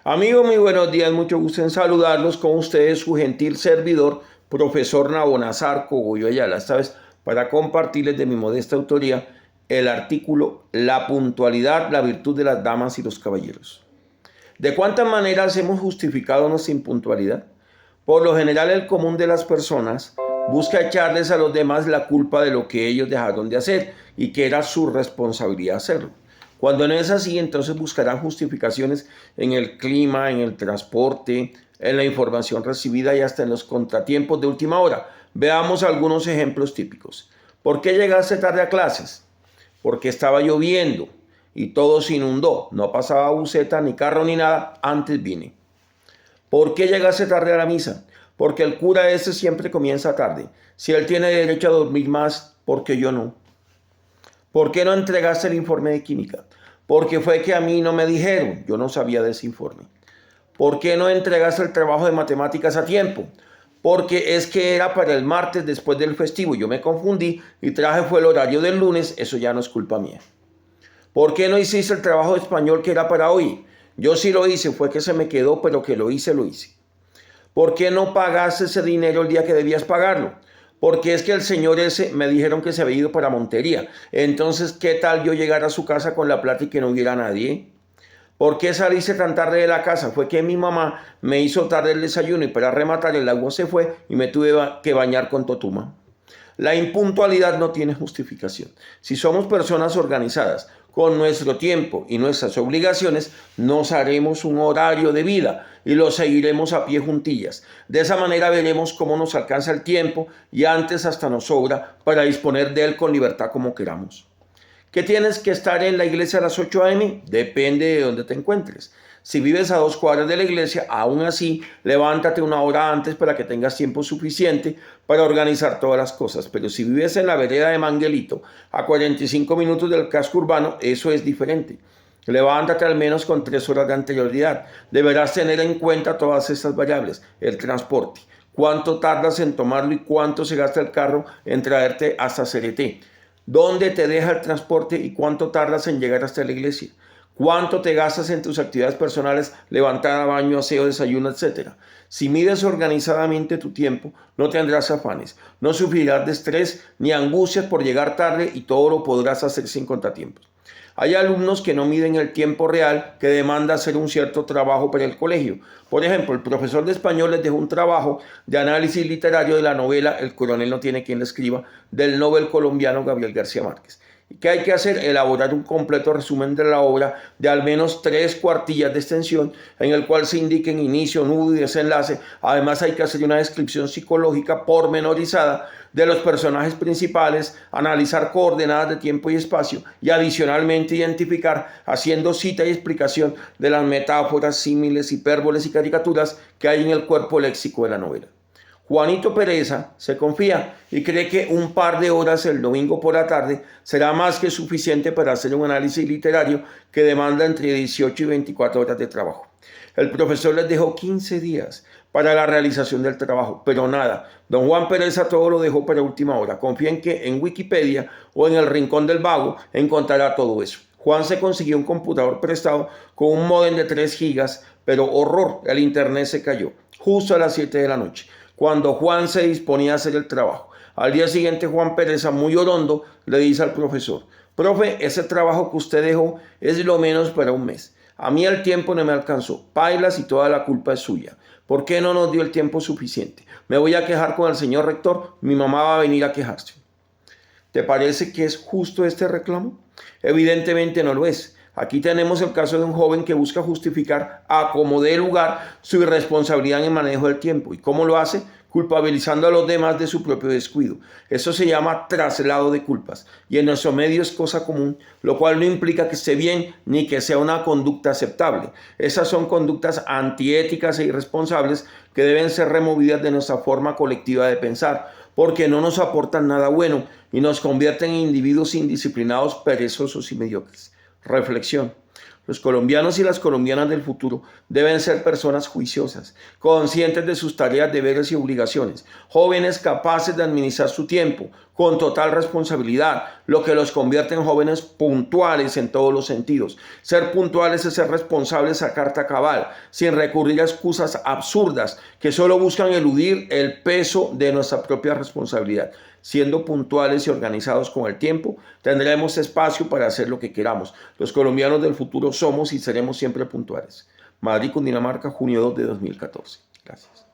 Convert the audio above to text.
Amigos, muy buenos días, mucho gusto en saludarlos con ustedes, su gentil servidor, profesor Nabonazar Cogollo Ayala, esta vez para compartirles de mi modesta autoría el artículo La puntualidad, la virtud de las damas y los caballeros. ¿De cuántas maneras hemos justificado nuestra impuntualidad? Por lo general, el común de las personas busca echarles a los demás la culpa de lo que ellos dejaron de hacer y que era su responsabilidad hacerlo. Cuando no es así, entonces buscarán justificaciones en el clima, en el transporte, en la información recibida y hasta en los contratiempos de última hora. Veamos algunos ejemplos típicos. ¿Por qué llegaste tarde a clases? Porque estaba lloviendo y todo se inundó. No pasaba buseta, ni carro, ni nada. Antes vine. ¿Por qué llegaste tarde a la misa? Porque el cura ese siempre comienza tarde. Si él tiene derecho a dormir más, ¿por qué yo no? ¿Por qué no entregaste el informe de química? Porque fue que a mí no me dijeron, yo no sabía de ese informe. ¿Por qué no entregaste el trabajo de matemáticas a tiempo? Porque es que era para el martes después del festivo, yo me confundí y traje fue el horario del lunes, eso ya no es culpa mía. ¿Por qué no hiciste el trabajo de español que era para hoy? Yo sí lo hice, fue que se me quedó, pero que lo hice, lo hice. ¿Por qué no pagaste ese dinero el día que debías pagarlo? Porque es que el señor ese me dijeron que se había ido para Montería. Entonces, ¿qué tal yo llegar a su casa con la plata y que no hubiera nadie? ¿Por qué saliste tan tarde de la casa? Fue que mi mamá me hizo tarde el desayuno y para rematar el agua se fue y me tuve que bañar con totuma. La impuntualidad no tiene justificación. Si somos personas organizadas con nuestro tiempo y nuestras obligaciones, nos haremos un horario de vida y lo seguiremos a pie juntillas. De esa manera veremos cómo nos alcanza el tiempo y antes hasta nos sobra para disponer de él con libertad como queramos. ¿Que tienes que estar en la iglesia a las 8 a.m.? Depende de dónde te encuentres. Si vives a 2 cuadras de la iglesia, aún así, levántate una hora antes para que tengas tiempo suficiente para organizar todas las cosas. Pero si vives en la vereda de Manguelito, a 45 minutos del casco urbano, eso es diferente. Levántate al menos con 3 horas de anterioridad. Deberás tener en cuenta todas estas variables. El transporte, cuánto tardas en tomarlo y cuánto se gasta el carro en traerte hasta Cereté. ¿Dónde te deja el transporte y cuánto tardas en llegar hasta la iglesia? ¿Cuánto te gastas en tus actividades personales, levantada, baño, aseo, desayuno, etcétera? Si mides organizadamente tu tiempo, no tendrás afanes, no sufrirás de estrés ni angustias por llegar tarde y todo lo podrás hacer sin contratiempos. Hay alumnos que no miden el tiempo real que demanda hacer un cierto trabajo para el colegio. Por ejemplo, el profesor de español les dejó un trabajo de análisis literario de la novela El coronel no tiene quien la escriba, del novel colombiano Gabriel García Márquez. ¿Qué hay que hacer? Elaborar un completo resumen de la obra de al menos 3 cuartillas de extensión en el cual se indiquen inicio, nudo y desenlace. Además hay que hacer una descripción psicológica pormenorizada de los personajes principales, analizar coordenadas de tiempo y espacio y adicionalmente identificar, haciendo cita y explicación de las metáforas, símiles, hipérboles y caricaturas que hay en el cuerpo léxico de la novela. Juanito Pereza se confía y cree que un par de horas el domingo por la tarde será más que suficiente para hacer un análisis literario que demanda entre 18 y 24 horas de trabajo. El profesor les dejó 15 días para la realización del trabajo, pero nada, don Juan Pereza todo lo dejó para última hora. Confíen que en Wikipedia o en el Rincón del Vago encontrará todo eso. Juan se consiguió un computador prestado con un módem de 3 gigas, pero horror, el internet se cayó justo a las 7 de la noche. Cuando Juan se disponía a hacer el trabajo. Al día siguiente Juan Pereza, muy orondo, le dice al profesor: profe, ese trabajo que usted dejó es lo menos para un mes. A mí el tiempo no me alcanzó. Pailas y toda la culpa es suya. ¿Por qué no nos dio el tiempo suficiente? Me voy a quejar con el señor rector. Mi mamá va a venir a quejarse. ¿Te parece que es justo este reclamo? Evidentemente no lo es. Aquí tenemos el caso de un joven que busca justificar a como dé lugar su irresponsabilidad en el manejo del tiempo. ¿Y cómo lo hace? Culpabilizando a los demás de su propio descuido. Eso se llama traslado de culpas y en nuestro medio es cosa común, lo cual no implica que esté bien ni que sea una conducta aceptable. Esas son conductas antiéticas e irresponsables que deben ser removidas de nuestra forma colectiva de pensar, porque no nos aportan nada bueno y nos convierten en individuos indisciplinados, perezosos y mediocres. Reflexión. Los colombianos y las colombianas del futuro deben ser personas juiciosas, conscientes de sus tareas, deberes y obligaciones, jóvenes capaces de administrar su tiempo con total responsabilidad, lo que los convierte en jóvenes puntuales en todos los sentidos. Ser puntuales es ser responsables a carta cabal, sin recurrir a excusas absurdas que solo buscan eludir el peso de nuestra propia responsabilidad. Siendo puntuales y organizados con el tiempo, tendremos espacio para hacer lo que queramos. Los colombianos del futuro somos y seremos siempre puntuales. Madrid, Cundinamarca, junio 2 de 2014. Gracias.